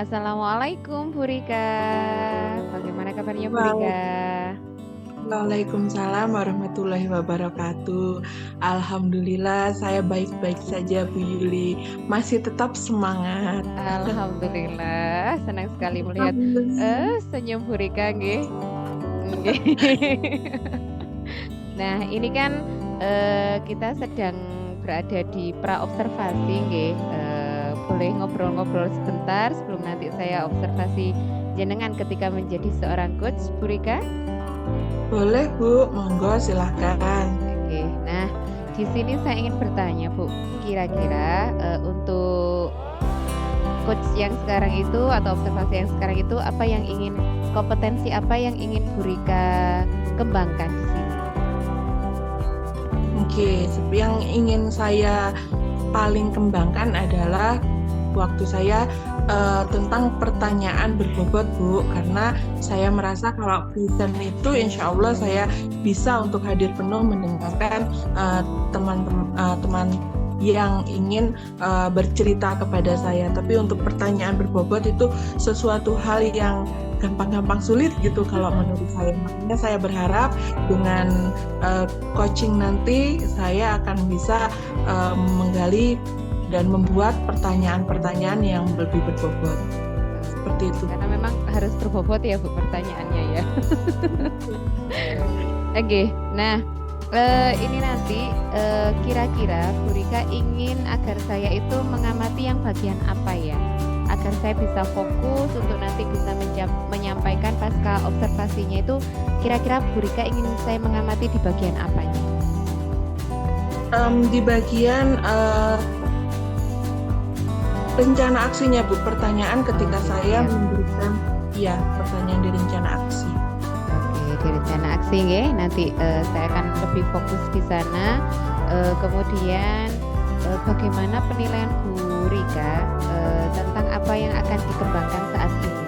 Assalamualaikum Bu Rika. Bagaimana kabarnya Bu Wa- Rika? Waalaikumsalam warahmatullahi wabarakatuh. Alhamdulillah saya baik-baik saja Bu Yuli. Masih tetap semangat. Alhamdulillah, senang sekali melihat Alhamdulillah. senyum Bu Rika nggih. Nggih. Nah, ini kan kita sedang berada di pra-observasi nggih. Boleh ngobrol-ngobrol sebentar sebelum nanti saya observasi jenengan ketika menjadi seorang coach Bu Rika? Boleh Bu, monggo silahkan. Oke, nah di sini saya ingin bertanya Bu, kira-kira untuk coach yang sekarang itu atau observasi yang sekarang itu apa yang ingin kompetensi apa yang ingin Bu Rika kembangkan di sini? Oke, yang ingin saya paling kembangkan adalah waktu saya tentang pertanyaan berbobot Bu, karena saya merasa kalau present itu insya Allah saya bisa untuk hadir penuh mendengarkan teman-teman yang ingin bercerita kepada saya. Tapi untuk pertanyaan berbobot itu sesuatu hal yang gampang-gampang sulit gitu kalau menurut saya. Makanya saya berharap dengan coaching nanti saya akan bisa menggali dan membuat pertanyaan-pertanyaan yang lebih berbobot. Seperti itu. Karena memang harus berbobot ya Bu pertanyaannya ya. Oke, nah ini nanti kira-kira Bu Rika ingin agar saya itu mengamati yang bagian apa ya? Agar saya bisa fokus untuk nanti bisa menyampaikan pasca observasinya itu kira-kira Bu Rika ingin saya mengamati di bagian apanya? Di bagian rencana aksinya Bu, pertanyaan ketika saya memberikan pertanyaan di rencana aksi. Oke, di rencana aksi ya. Nanti saya akan lebih fokus di sana. Kemudian bagaimana penilaian Bu Rika tentang apa yang akan dikembangkan saat ini?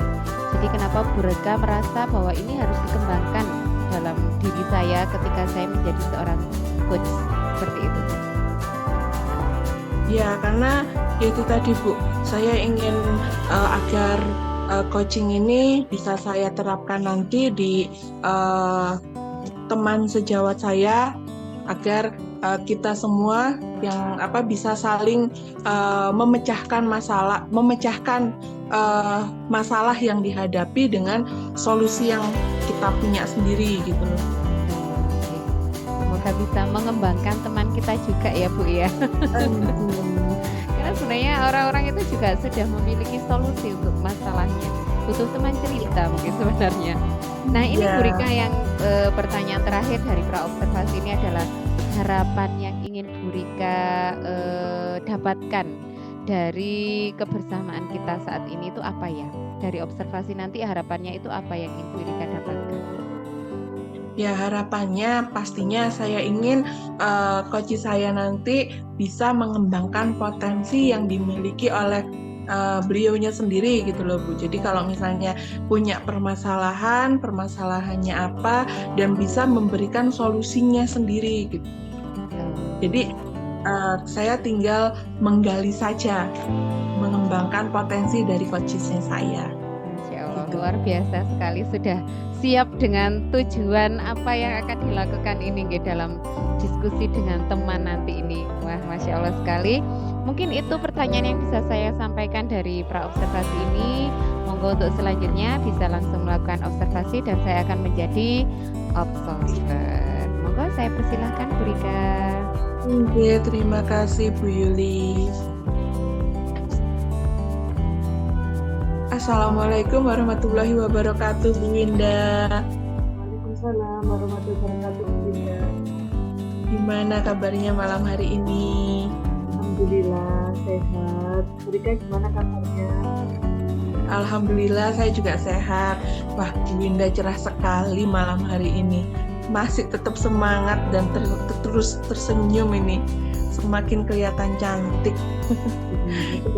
Jadi kenapa Bu Rika merasa bahwa ini harus dikembangkan dalam diri saya ketika saya menjadi seorang coach seperti itu? Ya, karena itu tadi Bu, saya ingin agar coaching ini bisa saya terapkan nanti di teman sejawat saya, agar kita semua yang bisa saling memecahkan masalah yang dihadapi dengan solusi yang kita punya sendiri gitu loh. Semoga bisa mengembangkan teman kita juga ya Bu ya. Karena sebenarnya orang-orang itu juga sudah memiliki solusi untuk masalahnya. Butuh teman cerita mungkin sebenarnya. Nah ini Bu Rika yang pertanyaan terakhir dari pra-observasi ini adalah harapan yang ingin Bu Rika dapatkan dari kebersamaan kita saat ini itu apa ya? Dari observasi nanti harapannya itu apa yang ingin Bu Rika dapatkan? Ya, harapannya pastinya saya ingin coach saya nanti bisa mengembangkan potensi yang dimiliki oleh beliaunya sendiri gitu loh Bu. Jadi kalau misalnya punya permasalahannya apa, dan bisa memberikan solusinya sendiri gitu. Jadi saya tinggal menggali saja, mengembangkan potensi dari coachnya saya. Insya Allah, luar biasa sekali, sudah siap dengan tujuan apa yang akan dilakukan ini dalam diskusi dengan teman nanti ini. Wah, Masya Allah sekali. Mungkin itu pertanyaan yang bisa saya sampaikan dari pra-observasi ini. Monggo untuk selanjutnya bisa langsung melakukan observasi dan saya akan menjadi observer. Monggo saya persilahkan Bu Rika. Oke, terima kasih Bu Yuli. Assalamualaikum warahmatullahi wabarakatuh Bu Winda. Waalaikumsalam warahmatullahi wabarakatuh Bu Winda. Gimana kabarnya malam hari ini? Alhamdulillah sehat. Bu Rika gimana kabarnya? Alhamdulillah saya juga sehat. Wah, Bu Winda cerah sekali malam hari ini. Masih tetap semangat dan terus tersenyum ini. Semakin kelihatan cantik.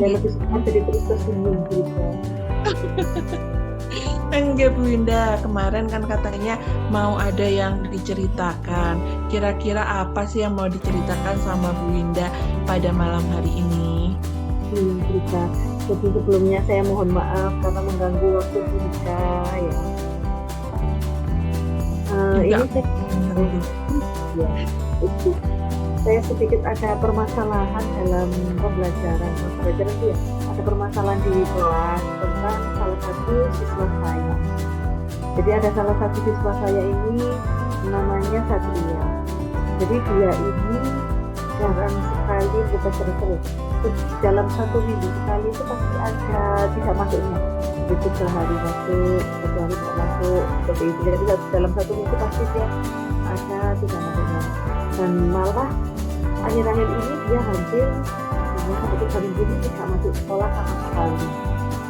Ya lebih semangat jadi terus tersenyum Bu Rika. Enggak Bu Winda, kemarin kan katanya mau ada yang diceritakan. Kira-kira apa sih yang mau diceritakan sama Bu Winda pada malam hari ini? Bu Rika, Jadi sebelumnya saya mohon maaf karena mengganggu waktu Bunda ya. Ini Enggak. ya, itu saya sedikit ada permasalahan dalam pembelajaran. Pembelajaran itu ya, ada permasalahan di kelas tentang salah satu siswa saya. Jadi ada salah satu siswa saya ini namanya Satria. Jadi dia ini jarang sekali buka terus. Dalam 1 minggu sekali itu pasti ada tidak masuknya. Itu sehari masuk, 1 hari tidak masuk, seperti itu. Jadi dalam 1 minggu pasti dia ada tidak masuknya. Dan malah akhir-akhir ini dia hampir 1 minggu ini tidak masuk sekolah sama sekali.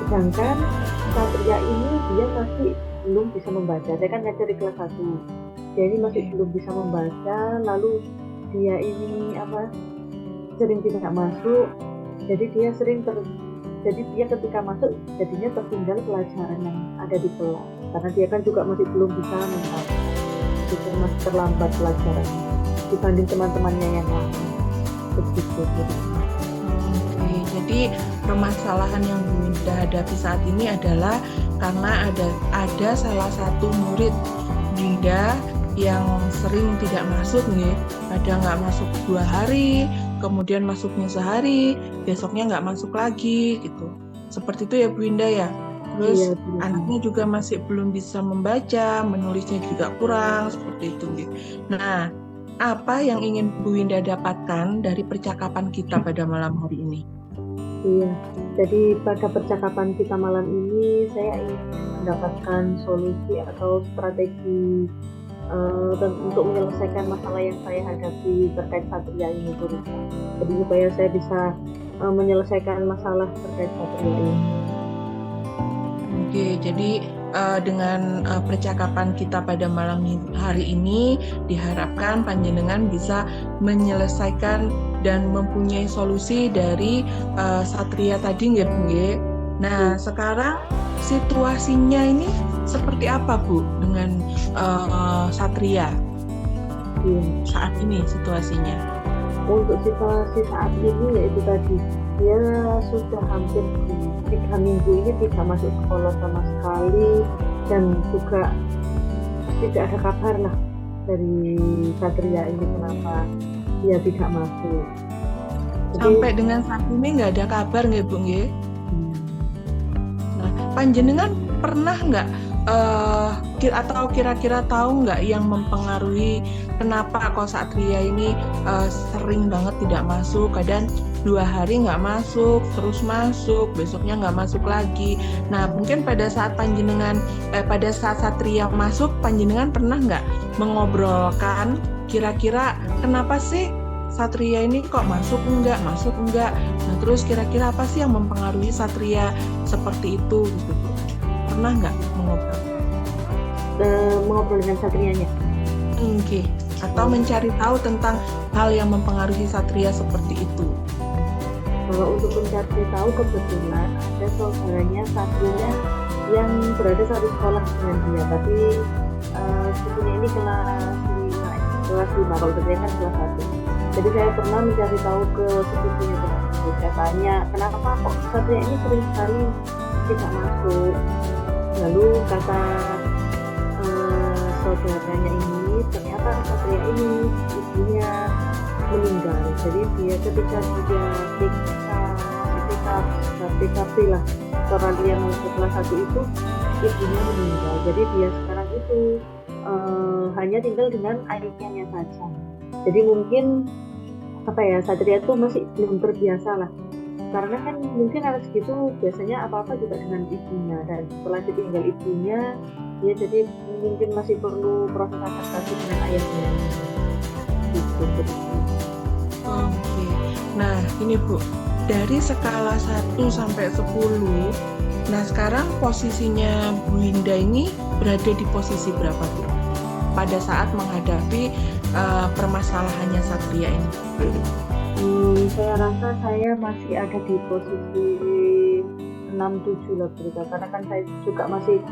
Sedangkan Satria ini dia masih belum bisa membaca. Dia kan ngajar di kelas 1. Dia ini masih belum bisa membaca, lalu dia ini sering tidak masuk. Jadi dia jadi dia ketika masuk jadinya tertinggal pelajaran yang ada di kelas. Karena dia kan juga masih belum bisa membaca. Jadi masih terlambat pelajarannya dibanding teman-temannya yang lain. Begitu. Oke, jadi permasalahan yang Bunda hadapi saat ini adalah karena ada salah satu murid Bunda yang sering tidak masuk nih, kadang nggak masuk 2 hari, kemudian masuknya sehari, besoknya nggak masuk lagi gitu. Seperti itu ya Bunda ya. Terus Iya, benar. anaknya juga masih belum bisa membaca, menulisnya juga kurang, seperti itu. Nah, apa yang ingin Bu Winda dapatkan dari percakapan kita pada malam hari ini? Iya, jadi pada percakapan kita malam ini saya ingin mendapatkan solusi atau strategi untuk menyelesaikan masalah yang saya hadapi terkait Satria ini terutama. Jadi supaya saya bisa menyelesaikan masalah terkait Satria ini. Oke, jadi dengan percakapan kita pada malam hari ini diharapkan panjenengan bisa menyelesaikan dan mempunyai solusi dari Satria tadi nggih Bu nggih. Nah, sekarang situasinya ini seperti apa Bu dengan Satria Iya. saat ini situasinya? Untuk situasi saat ini yaitu tadi dia sudah hampir 3 minggu ini tidak masuk sekolah sama sekali dan juga tidak ada kabar lah dari Satria ini kenapa dia tidak masuk. Jadi, Sampai dengan saat ini nggak ada kabar nggih Bu nggih? Nah, panjenengan pernah nggak atau kira-kira tahu nggak yang mempengaruhi kenapa kok Satria ini sering banget tidak masuk, kadang 2 hari nggak masuk, terus masuk, besoknya nggak masuk lagi. Nah, mungkin pada saat Satria masuk, panjenengan pernah nggak mengobrolkan kira-kira kenapa sih Satria ini kok masuk enggak. Nah, terus kira-kira apa sih yang mempengaruhi Satria seperti itu gitu. Pernah nggak mengobrol dengan Satrianya. Oke. Atau mencari tahu tentang hal yang mempengaruhi Satria seperti itu. Kalau untuk mencari tahu kebetulan ada saudaranya Satria yang berada satu sekolah dengan dia, tapi sepupunya ini kelas 5, kalau Satria kan kelas 1. Jadi saya pernah mencari tahu ke sepupunya tersebut. Saya tanya kenapa kok Satria ini sering sekali tidak masuk. Lalu kata saudaranya ini ternyata Satria ini ibunya meninggal. Jadi dia ketika dia PKP lah setelah dia masuk kelas 1 itu ibunya meninggal. Jadi dia sekarang itu hanya tinggal dengan ayahnya saja. Jadi mungkin Satria itu masih belum terbiasa lah. Karena kan mungkin anak segitu biasanya apa-apa juga dengan ibunya, dan setelah ditinggal ibunya dia jadi mungkin masih perlu proses adaptasi dengan ayahnya gitu. Oke. Nah, ini Bu, dari skala 1 sampai 10, nah sekarang posisinya Bu Winda ini berada di posisi berapa Bu? Pada saat menghadapi permasalahannya Satria ini. Saya rasa saya masih ada di posisi 6-7 lah berita, karena kan saya juga masih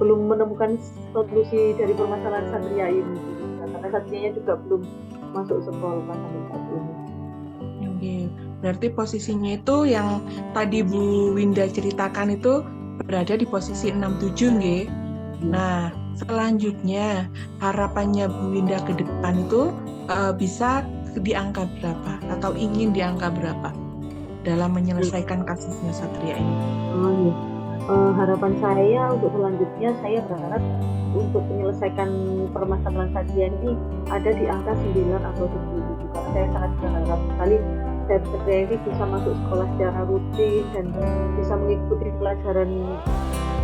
belum menemukan solusi dari permasalahan Satria ini, karena Satrianya juga belum masuk sekolah sampai saat ini. Oke. Berarti posisinya itu yang tadi Bu Winda ceritakan itu berada di posisi 67 nggih. Nah, selanjutnya harapannya Bu Winda ke depan itu bisa di angka berapa atau ingin di angka berapa dalam menyelesaikan kasusnya Satria ini? Oh iya. Harapan saya untuk selanjutnya, saya berharap untuk menyelesaikan permasalahan Satria ini ada di angka 9 atau 10, karena saya sangat berharap sekali Satria ini bisa masuk sekolah secara rutin dan bisa mengikuti pelajaran,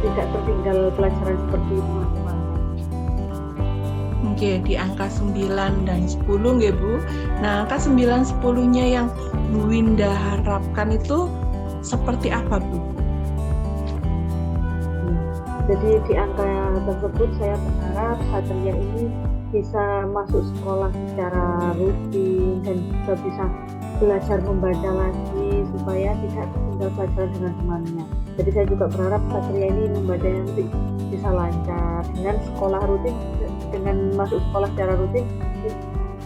tidak tertinggal pelajaran seperti teman-teman. Oke, di angka 9 dan 10 nggih Bu. Nah, angka 9 10-nya yang Bu Winda harapkan itu seperti apa Bu? Jadi di angka tersebut saya berharap Satria ini bisa masuk sekolah secara rutin dan juga bisa belajar membaca lagi supaya tidak tertinggal pelajaran dengan temannya. Jadi saya juga berharap Satria ini membacanya nanti bisa lancar dengan sekolah rutin, dengan masuk sekolah secara rutin.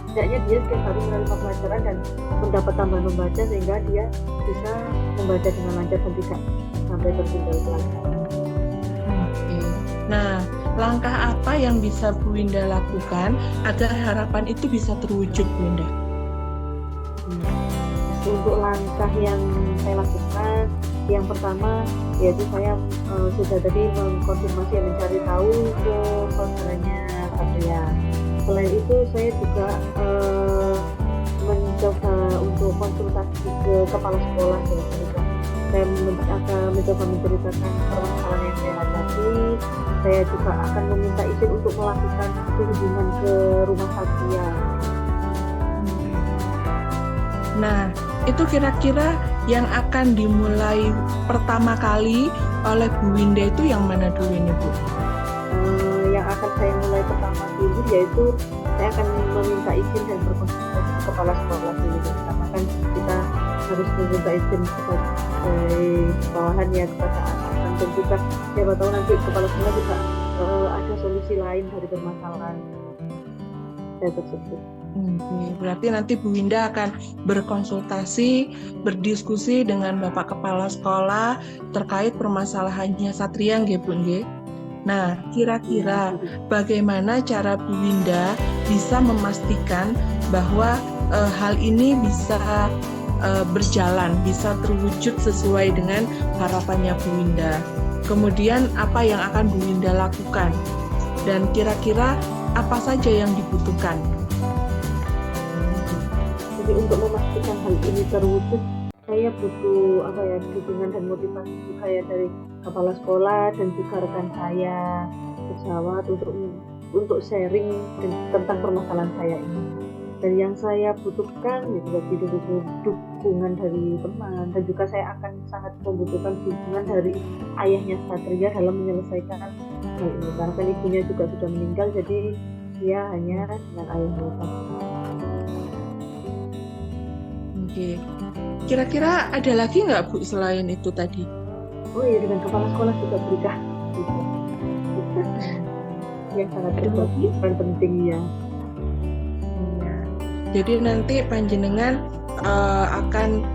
Setidaknya dia setiap hari menerima pelajaran dan mendapat tambahan membaca sehingga dia bisa membaca dengan lancar dan tidak sampai tertinggal pelajaran. Nah, langkah apa yang bisa Bu Winda lakukan agar harapan itu bisa terwujud, Bu Winda? Untuk langkah yang saya lakukan, yang pertama yaitu saya sudah tadi mengkonfirmasi dan mencari tahu ke saudaranya Satria. Selain itu saya juga mencoba untuk konsultasi ke kepala sekolah ya. Saya akan mencoba menceritakan permasalahan yang saya hadapi. Saya juga akan meminta izin untuk melakukan kunjungan ke rumah Satria. Nah, itu kira-kira yang akan dimulai pertama kali oleh Bu Winda itu yang mana dulu ini Bu? Yang akan saya mulai pertama dulu yaitu saya akan meminta izin dan berkonsultasi ke kepala sekolah dulu. Karena kan kita harus meminta izin sebagai bawahan ya kepada anak, dan juga siapa tahu nanti kepala sekolah juga ada solusi lain dari permasalahan saya tersebut. Berarti nanti Bu Winda akan berkonsultasi, berdiskusi dengan Bapak Kepala Sekolah terkait permasalahannya Satria nggih Bu nggih. Nah, kira-kira bagaimana cara Bu Winda bisa memastikan bahwa hal ini bisa berjalan, bisa terwujud sesuai dengan harapannya Bu Winda. Kemudian apa yang akan Bu Winda lakukan? Dan kira-kira apa saja yang dibutuhkan? Jadi untuk memastikan hal ini terwujud, saya butuh dukungan dan motivasi juga ya dari kepala sekolah dan juga rekan saya pesawat untuk sharing tentang permasalahan saya ini. Dan yang saya butuhkan itu dukungan dari teman, dan juga saya akan sangat membutuhkan dukungan dari ayahnya Satria dalam menyelesaikan hal ini, karena kan ibunya juga sudah meninggal, jadi dia hanya dengan ayahnya. Oke. Kira-kira ada lagi nggak Bu selain itu tadi? Oh iya, dengan kepala sekolah juga berkah yang sangat berperan penting ya. Jadi nanti panjenengan akan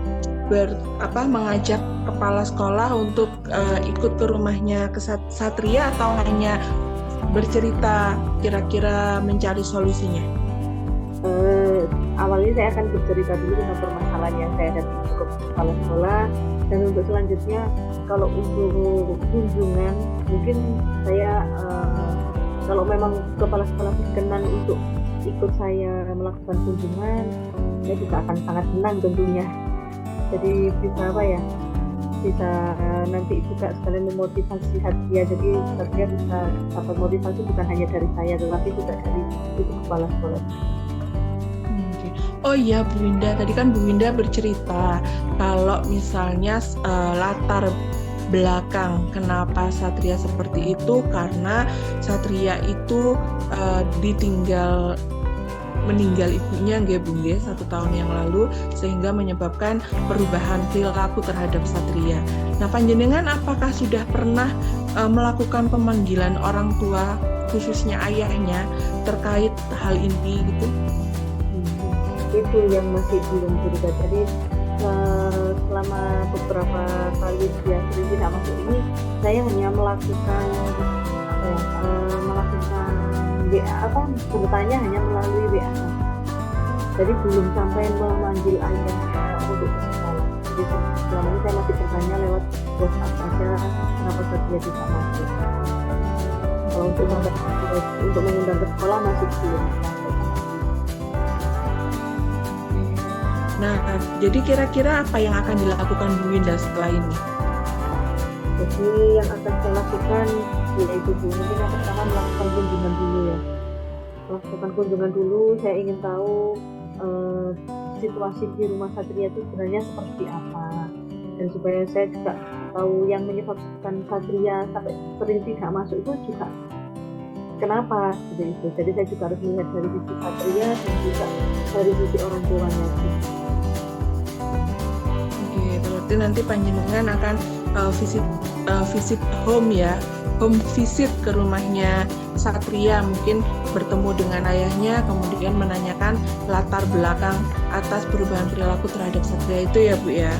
mengajak kepala sekolah untuk ikut ke rumahnya ke Satria atau hanya bercerita kira-kira mencari solusinya? Awalnya saya akan bercerita dulu tentang permasalahan yang saya hadapi ke kepala sekolah, dan untuk selanjutnya kalau untuk kunjungan mungkin saya kalau memang kepala sekolah berkenan untuk ikut saya melakukan kunjungan, saya juga akan sangat senang tentunya. Jadi bisa bisa nanti juga sekalian memotivasi Satria, jadi Satria bisa dapat motivasi bukan hanya dari saya tetapi juga dari itu kepala sekolah. Oh iya Bu Winda, tadi kan Bu Winda bercerita kalau misalnya latar belakang kenapa Satria seperti itu karena Satria itu meninggal ibunya nggih Bu nggih 1 tahun yang lalu, sehingga menyebabkan perubahan perilaku terhadap Satria. Nah, panjenengan apakah sudah pernah melakukan pemanggilan orang tua khususnya ayahnya terkait hal ini gitu? itu yang masih belum berubah. Jadi selama beberapa kali dia sering tidak masuk ini, saya hanya melakukan melakukan bertanya hanya melalui WA. Jadi belum sampai memanggil ayahnya untuk ke sekolah. Jadi selama ini saya masih bertanya lewat WhatsApp saja kenapa dia tidak masuk. Kalau untuk mengundang ke sekolah masih belum. Nah, jadi kira-kira apa yang akan dilakukan Bu Winda setelah ini? Jadi yang akan saya lakukan yaitu mungkin yang pertama melakukan kunjungan dulu ya. Melakukan kunjungan dulu, saya ingin tahu situasi di rumah Satria itu sebenarnya seperti apa. Dan supaya saya juga tahu yang menyebabkan Satria sampai sering tidak masuk itu juga kenapa seperti itu. Jadi saya juga harus melihat dari sisi Satria dan juga dari sisi orang tuanya. Oke, berarti nanti panjenengan akan visit home ya, home visit ke rumahnya Satria, mungkin bertemu dengan ayahnya, kemudian menanyakan latar belakang atas perubahan perilaku terhadap Satria itu ya Bu ya.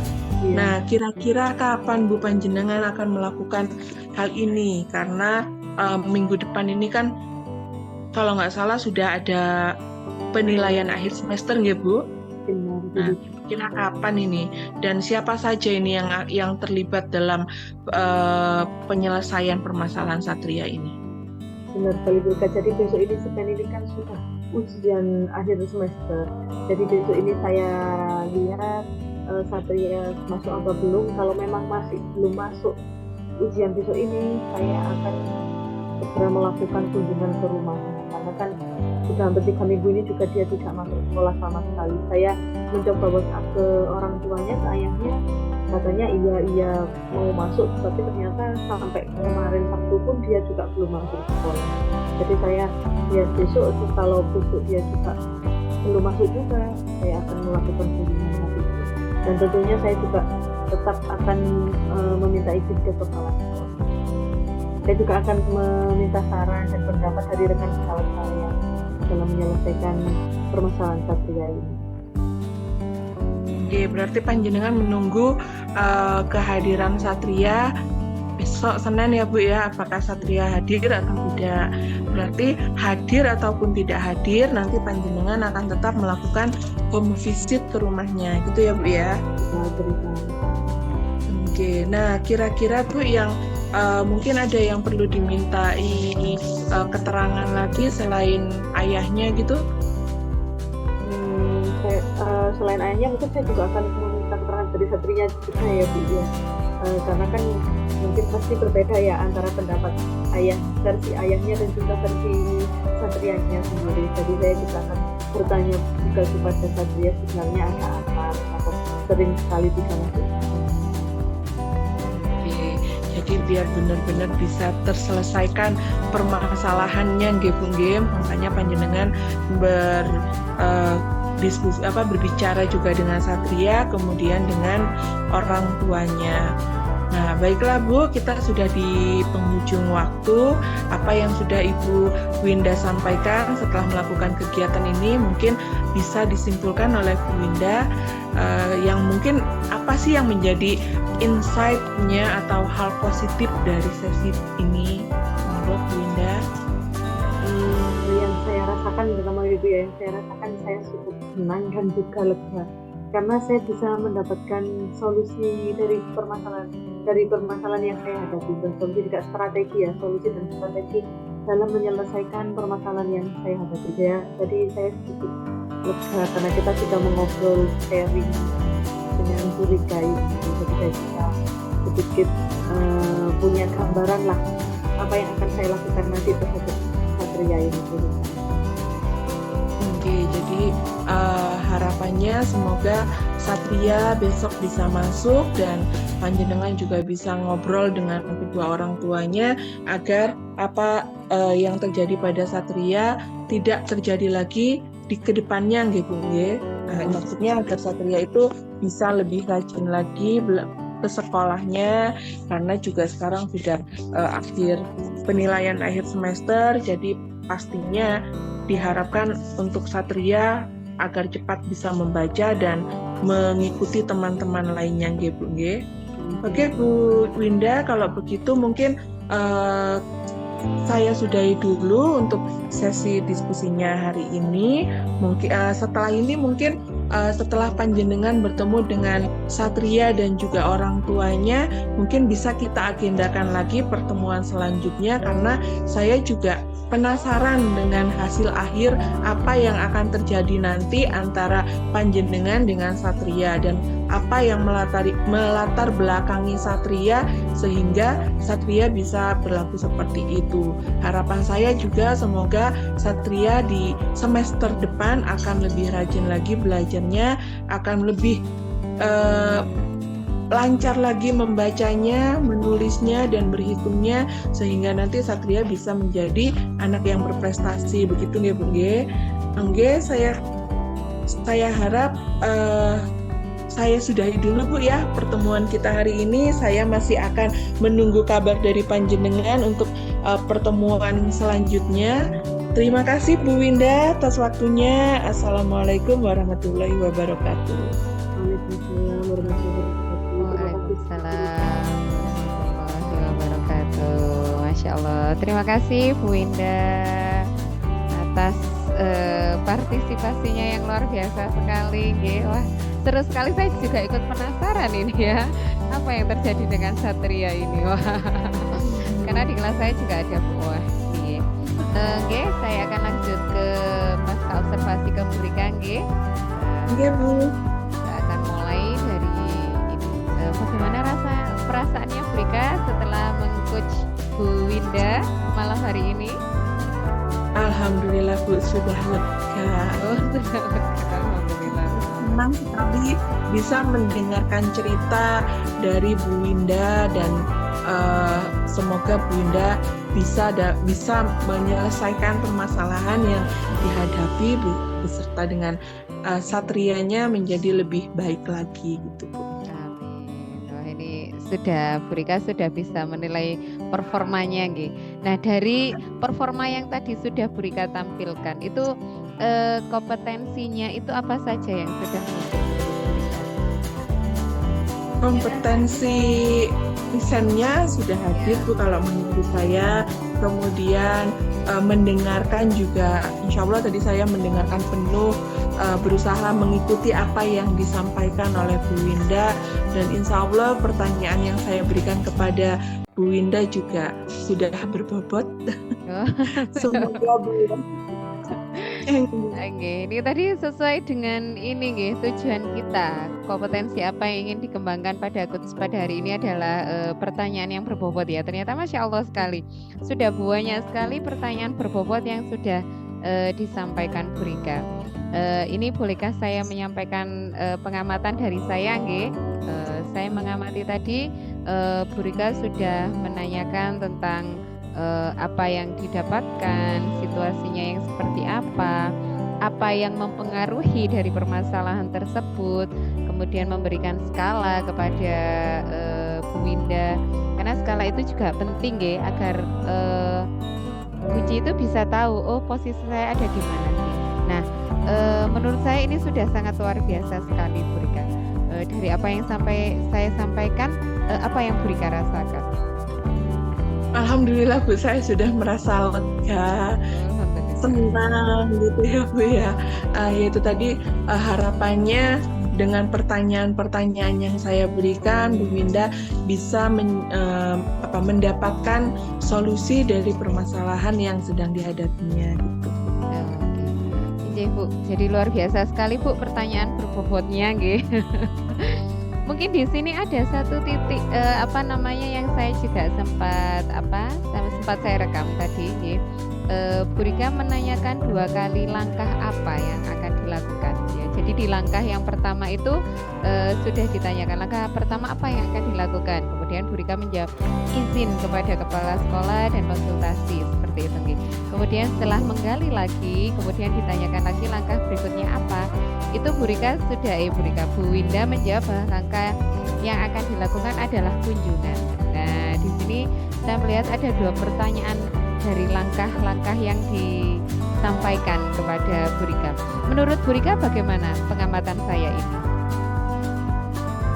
Iya. Nah, kira-kira kapan Bu panjenengan akan melakukan hal ini? Karena minggu depan ini kan kalau nggak salah sudah ada penilaian akhir semester ya Bu? Nah, kira kapan ini? Dan siapa saja ini yang terlibat dalam penyelesaian permasalahan Satria ini? Benar sekali Bu. Jadi besok ini Senin ini kan sudah ujian akhir semester. Jadi besok ini saya lihat Satria masuk apa belum. Kalau memang masih belum masuk ujian besok ini, saya akan segera melakukan kunjungan ke rumahnya. Karena kan sudah hampir 3 minggu ini juga dia tidak masuk sekolah sama sekali. Saya mencoba WhatsApp ke orang tuanya, ke ayahnya, katanya iya mau masuk, tapi ternyata sampai kemarin Sabtu pun dia juga belum masuk sekolah. Jadi saya lihat besok kalau besok dia juga belum masuk juga, saya akan melakukan kunjungan lagi. Dan tentunya saya juga tetap akan meminta izin ke kepala sekolah. Saya juga akan meminta saran dan pendapat dari rekan sejawat saya dalam menyelesaikan permasalahan Satria ini. Oke, berarti panjenengan menunggu kehadiran Satria besok Senin ya Bu ya, apakah Satria hadir atau tidak. Berarti hadir ataupun tidak hadir, nanti panjenengan akan tetap melakukan home visit ke rumahnya, gitu ya Bu ya. Oke, nah kira-kira tuh yang mungkin ada yang perlu dimintai keterangan lagi selain ayahnya gitu? Selain ayahnya mungkin saya juga akan meminta keterangan dari Satria juga ya Bu ya. Karena kan mungkin pasti berbeda ya antara pendapat versi ayahnya dan juga versi Satrianya sendiri. Jadi saya juga akan bertanya juga kepada Satria sebenarnya ada apa, kenapa sering sekali tidak masuk. Jadi biar benar-benar bisa terselesaikan permasalahannya nggih Bu nggih, makanya panjenengan berbicara juga dengan Satria, kemudian dengan orang tuanya. Nah, baiklah Bu, kita sudah di penghujung waktu. Apa yang sudah Ibu Winda sampaikan setelah melakukan kegiatan ini mungkin bisa disimpulkan oleh Bu Winda, yang mungkin apa sih yang menjadi insight-nya atau hal positif dari sesi ini menurut Bu Winda? Yang saya rasakan pertama Ibu ya, yang saya rasakan saya cukup senang dan juga lega karena saya bisa mendapatkan solusi dari permasalahan yang saya hadapi, dan solusi juga strategi ya, solusi dan strategi dalam menyelesaikan permasalahan yang saya hadapi ya. Jadi saya cukup lega karena kita sudah mengobrol sharing dengan Bu Rika ini, jadi saya bisa sedikit punya gambaran lah apa yang akan saya lakukan nanti terhadap Satria ini. Oke, jadi harapannya semoga Satria besok bisa masuk dan panjenengan juga bisa ngobrol dengan kedua orang tuanya agar apa yang terjadi pada Satria tidak terjadi lagi di kedepannya gitu nggih. Maksudnya agar Satria itu bisa lebih rajin lagi ke sekolahnya, karena juga sekarang sudah penilaian akhir semester, jadi pastinya diharapkan untuk Satria agar cepat bisa membaca dan mengikuti teman-teman lainnya nggih Bu nggih. Oke Bu Winda, kalau begitu mungkin saya sudahi dulu untuk sesi diskusinya hari ini. Mungkin setelah ini setelah panjenengan bertemu dengan Satria dan juga orang tuanya, mungkin bisa kita agendakan lagi pertemuan selanjutnya, karena saya juga penasaran dengan hasil akhir apa yang akan terjadi nanti antara panjenengan dengan Satria dan apa yang melatar belakangi Satria sehingga Satria bisa berlaku seperti itu. Harapan saya juga semoga Satria di semester depan akan lebih rajin lagi belajarnya, akan lebih lancar lagi membacanya, menulisnya, dan berhitungnya, sehingga nanti Satria bisa menjadi anak yang berprestasi. Begitu nggih Bu nggih. Nggih, saya harap saya sudahi dulu Bu ya pertemuan kita hari ini. Saya masih akan menunggu kabar dari panjenengan untuk pertemuan selanjutnya. Terima kasih Bu Winda atas waktunya. Assalamualaikum warahmatullahi wabarakatuh. Waalaikumsalam warahmatullahi wabarakatuh. Waalaikumsalam warahmatullahi wabarakatuh. Masya Allah. Terima kasih Bu Winda atas partisipasinya yang luar biasa sekali. Wah, seru sekali, saya juga ikut penasaran ini ya, apa yang terjadi dengan Satria ini. Wah, karena di kelas saya juga ada Bu. Wah, nih. Oke, saya akan lanjut ke pasca observasi ke Bu Rika. Oke Bu. Kita akan mulai dari ini. Bagaimana perasaannya Bu Rika setelah meng-coach Bu Winda malam hari ini? Alhamdulillah Bu, sudah lega. Oh, sudah lega. Alhamdulillah. Senang sekali bisa mendengarkan cerita dari Bu Winda dan semoga Bu Winda bisa menyelesaikan permasalahan yang dihadapi beserta dengan Satrianya menjadi lebih baik lagi gitu Bu. Amin. Wah, ini sudah Bu Rika sudah bisa menilai performanya nggih. Nah, dari performa yang tadi sudah Bu Rika tampilkan itu kompetensinya itu apa saja yang sudah muncul Bu Rika? Kompetensi lisannya sudah hadir Bu kalau menurut saya. Kemudian mendengarkan juga, insya Allah tadi saya mendengarkan penuh, berusaha mengikuti apa yang disampaikan oleh Bu Winda, dan insya Allah pertanyaan yang saya berikan kepada Bu Winda juga sudah berbobot. Oh. Semoga Bu Winda. Ini tadi sesuai dengan ini nggih, tujuan kita. Kompetensi apa yang ingin dikembangkan pada hari ini adalah pertanyaan yang berbobot ya. Ternyata Masya Allah sekali. Sudah banyak sekali pertanyaan berbobot yang sudah disampaikan Bu Rika. Ini bolehkah saya menyampaikan pengamatan dari saya nggih? Saya mengamati tadi Bu Rika sudah menanyakan tentang apa yang didapatkan, situasinya yang seperti apa yang mempengaruhi dari permasalahan tersebut, kemudian memberikan skala kepada Bu Winda, karena skala itu juga penting ya, agar Puji itu bisa tahu, oh posisi saya ada di mana sih. Nah, menurut saya ini sudah sangat luar biasa sekali Bu Rika. Dari apa yang saya sampaikan, apa yang Bu Rika rasakan? Alhamdulillah Bu, saya sudah merasa lega, senang gitu ya Bu ya. Yaitu tadi harapannya dengan pertanyaan-pertanyaan yang saya berikan, Bu Winda bisa mendapatkan solusi dari permasalahan yang sedang dihadapinya gitu. Oke, Bu. Jadi luar biasa sekali Bu pertanyaan berbobotnya, nggih. Mungkin di sini ada satu titik yang saya juga sempat saya rekam tadi, nggih. Bu Rika menanyakan 2 kali langkah apa yang akan dilakukan ya. Jadi di langkah yang pertama itu sudah ditanyakan langkah pertama apa yang akan dilakukan. Kemudian Bu Rika menjawab izin kepada kepala sekolah dan konsultasi seperti itu, nggih. Kemudian setelah menggali lagi, kemudian ditanyakan lagi langkah berikutnya apa. Itu Bu Winda menjawab bahwa langkah yang akan dilakukan adalah kunjungan. Nah, di sini saya melihat ada 2 pertanyaan dari langkah-langkah yang sampaikan kepada Bu Rika. Menurut Bu Rika bagaimana pengamatan saya ini?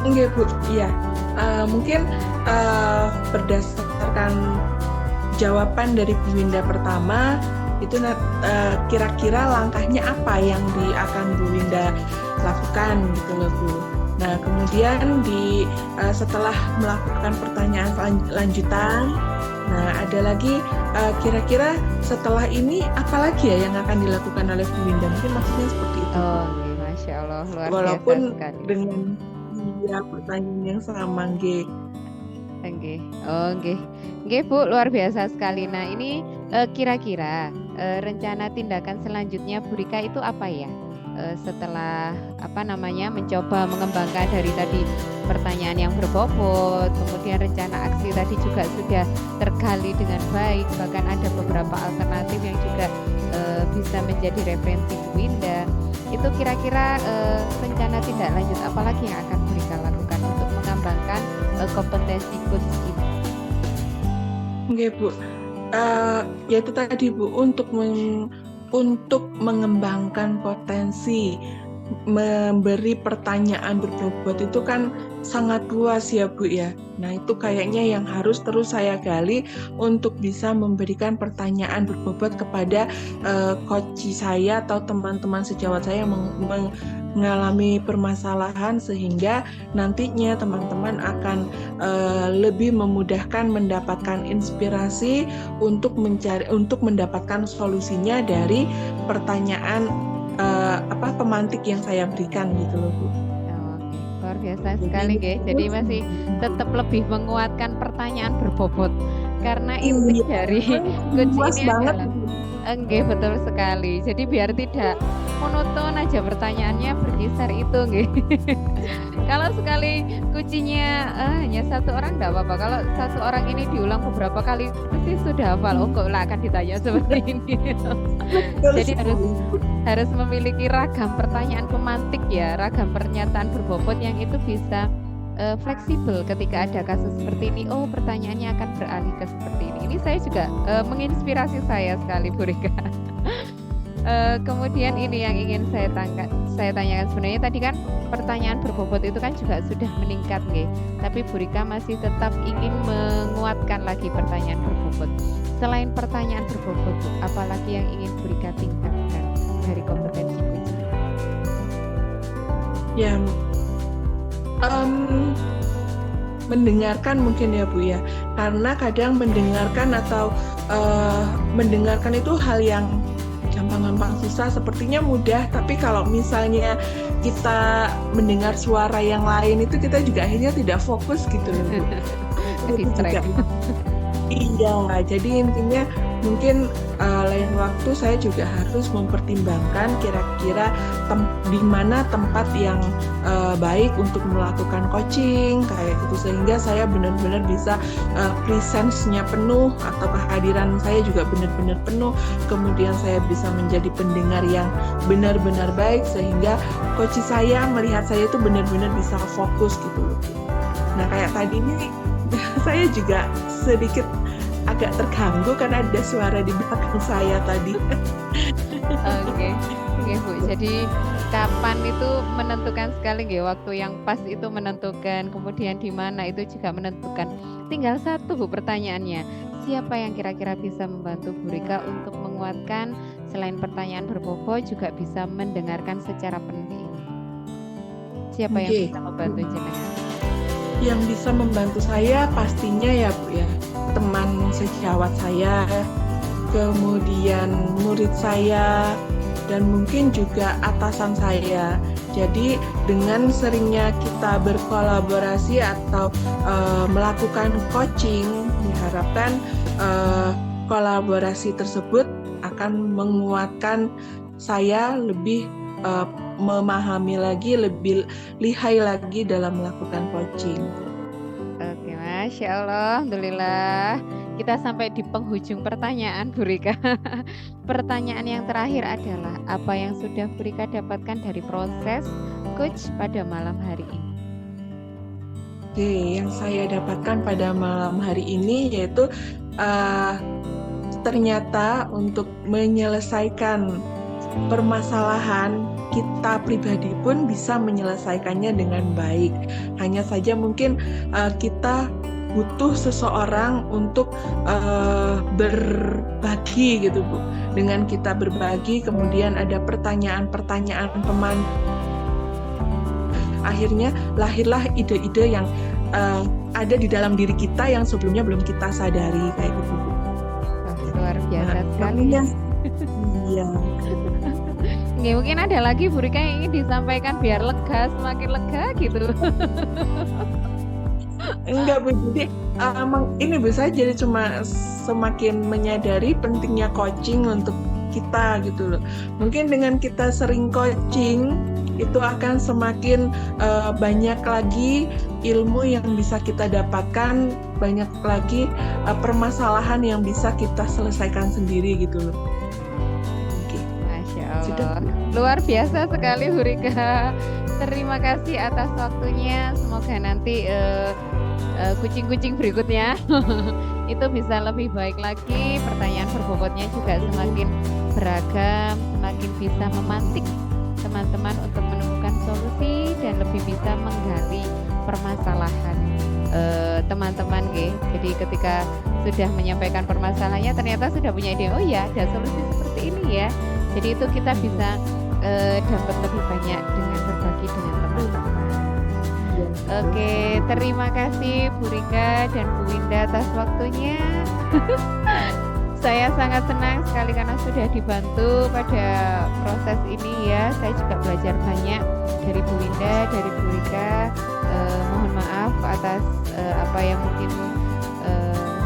Enggak Bu, iya. Mungkin berdasarkan jawaban dari Bu Winda pertama, itu kira-kira langkahnya apa yang akan Bu Winda lakukan gitu loh Bu. Nah kemudian setelah melakukan pertanyaan lanjutan, nah ada lagi kira-kira setelah ini apa lagi ya yang akan dilakukan oleh Bu Winda? Mungkin maksudnya seperti itu. Oh, Masya Allah, luar Walaupun biasa sekali. dengan pertanyaan yang sama, nggih. Nggih Bu, luar biasa sekali. Nah ini kira-kira rencana tindakan selanjutnya Bu Rika itu apa ya? Setelah mencoba mengembangkan dari tadi pertanyaan yang berbobot, kemudian rencana aksi tadi juga sudah tergali dengan baik, bahkan ada beberapa alternatif yang juga bisa menjadi referensi Bu Winda. Itu kira-kira rencana tindak lanjut apa lagi yang akan Bu Rika lakukan untuk mengembangkan kompetensi coach ini? Oke Bu, yaitu tadi Bu, untuk mengembangkan potensi memberi pertanyaan berbobot itu kan sangat luas ya Bu ya. Nah itu kayaknya yang harus terus saya gali untuk bisa memberikan pertanyaan berbobot kepada coach saya atau teman-teman sejawat saya yang mengalami permasalahan, sehingga nantinya teman-teman akan lebih memudahkan mendapatkan inspirasi untuk mendapatkan solusinya dari pertanyaan pemantik yang saya berikan gitu loh Bu. Luar biasa sekali guys. Jadi masih tetap lebih menguatkan pertanyaan berbobot karena inti dari coach ini adalah betul sekali. Jadi biar tidak monoton aja pertanyaannya berkisar itu nggih. Kalau sekali kuncinya hanya satu orang enggak apa-apa. Kalau satu orang ini diulang beberapa kali pasti sudah hafal. Oh kok lah akan ditanya seperti ini. Jadi harus memiliki ragam pertanyaan pemantik ya, ragam pernyataan berbobot yang itu bisa fleksibel ketika ada kasus seperti ini. Oh pertanyaannya akan beralih ke seperti ini. Ini saya juga menginspirasi saya sekali Bu Rika. Kemudian ini yang ingin saya tanyakan, sebenarnya tadi kan pertanyaan berbobot itu kan juga sudah meningkat nih, tapi Bu Rika masih tetap ingin menguatkan lagi pertanyaan berbobot. Selain pertanyaan berbobot, apalagi yang ingin Bu Rika tingkatkan dari kompetensi coaching? Ya, mendengarkan mungkin ya Bu ya, karena kadang mendengarkan itu hal yang gampang-gampang susah, sepertinya mudah, tapi kalau misalnya kita mendengar suara yang lain itu kita juga akhirnya tidak fokus gitu loh Bu. Itu juga. Iya, jadi intinya mungkin lain waktu saya juga harus mempertimbangkan kira-kira di mana tempat yang baik untuk melakukan coaching kayak gitu, sehingga saya benar-benar bisa presence-nya penuh atau kehadiran saya juga benar-benar penuh, kemudian saya bisa menjadi pendengar yang benar-benar baik sehingga coach saya melihat saya itu benar-benar bisa fokus gitu loh. Nah kayak tadi ini saya juga sedikit agak terganggu karena ada suara di belakang saya tadi. Oke Bu. Jadi kapan itu menentukan sekali nggih, waktu yang pas itu menentukan, kemudian di mana itu juga menentukan. Tinggal satu Bu pertanyaannya, siapa yang kira-kira bisa membantu Bu Rika untuk menguatkan selain pertanyaan berbobot juga bisa mendengarkan secara penuh ini? Siapa yang bisa membantu jenengan? Yang bisa membantu saya pastinya ya Bu ya, teman sejawat saya, kemudian murid saya, dan mungkin juga atasan saya. Jadi dengan seringnya kita berkolaborasi atau melakukan coaching, diharapkan kolaborasi tersebut akan menguatkan saya lebih memahami lagi, lebih lihai lagi dalam melakukan coaching. Oke, Masya Allah, Alhamdulillah. Kita sampai di penghujung pertanyaan Bu Rika. Pertanyaan yang terakhir adalah, apa yang sudah Bu Rika dapatkan dari proses coach pada malam hari ini? Oke, yang saya dapatkan pada malam hari ini yaitu ternyata untuk menyelesaikan permasalahan kita pribadi pun bisa menyelesaikannya dengan baik. Hanya saja mungkin kita butuh seseorang untuk berbagi gitu Bu. Dengan kita berbagi, kemudian ada pertanyaan-pertanyaan teman. Akhirnya lahirlah ide-ide yang ada di dalam diri kita yang sebelumnya belum kita sadari kayak gitu Bu. Wah, luar biasa sekali. makanya iya. Nggih, mungkin ada lagi Bu Rika yang ingin disampaikan biar lega, semakin lega gitu. Enggak Bu, jadi ini Bu, saya jadi cuma semakin menyadari pentingnya coaching untuk kita gitu loh. Mungkin dengan kita sering coaching itu akan semakin banyak lagi ilmu yang bisa kita dapatkan, banyak lagi permasalahan yang bisa kita selesaikan sendiri gitu loh. Masya Sudah. Allah, luar biasa sekali Bu Rika. Terima kasih atas waktunya. Semoga nanti kucing-kucing berikutnya itu bisa lebih baik lagi. Pertanyaan berbobotnya juga semakin beragam, semakin bisa memantik teman-teman untuk menemukan solusi dan lebih bisa menggali permasalahan teman-teman nggih. Jadi ketika sudah menyampaikan permasalahannya ternyata sudah punya ide, oh ya ada solusi seperti ini ya. Jadi itu kita bisa dapat lebih banyak dengan berbagi dengan teman-teman. Oke, terima kasih Bu Rika dan Bu Winda atas waktunya. Saya sangat senang sekali karena sudah dibantu pada proses ini ya. Saya juga belajar banyak dari Bu Winda, dari Bu Rika. Mohon maaf atas apa yang mungkin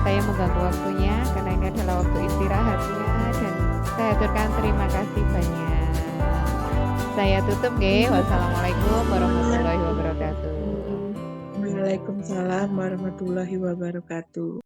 saya mengganggu waktunya karena ini adalah waktu istirahatnya, dan saya aturkan terima kasih banyak. Saya tutup nggih. Wassalamualaikum warahmatullahi wabarakatuh. Waalaikumsalam warahmatullahi wabarakatuh.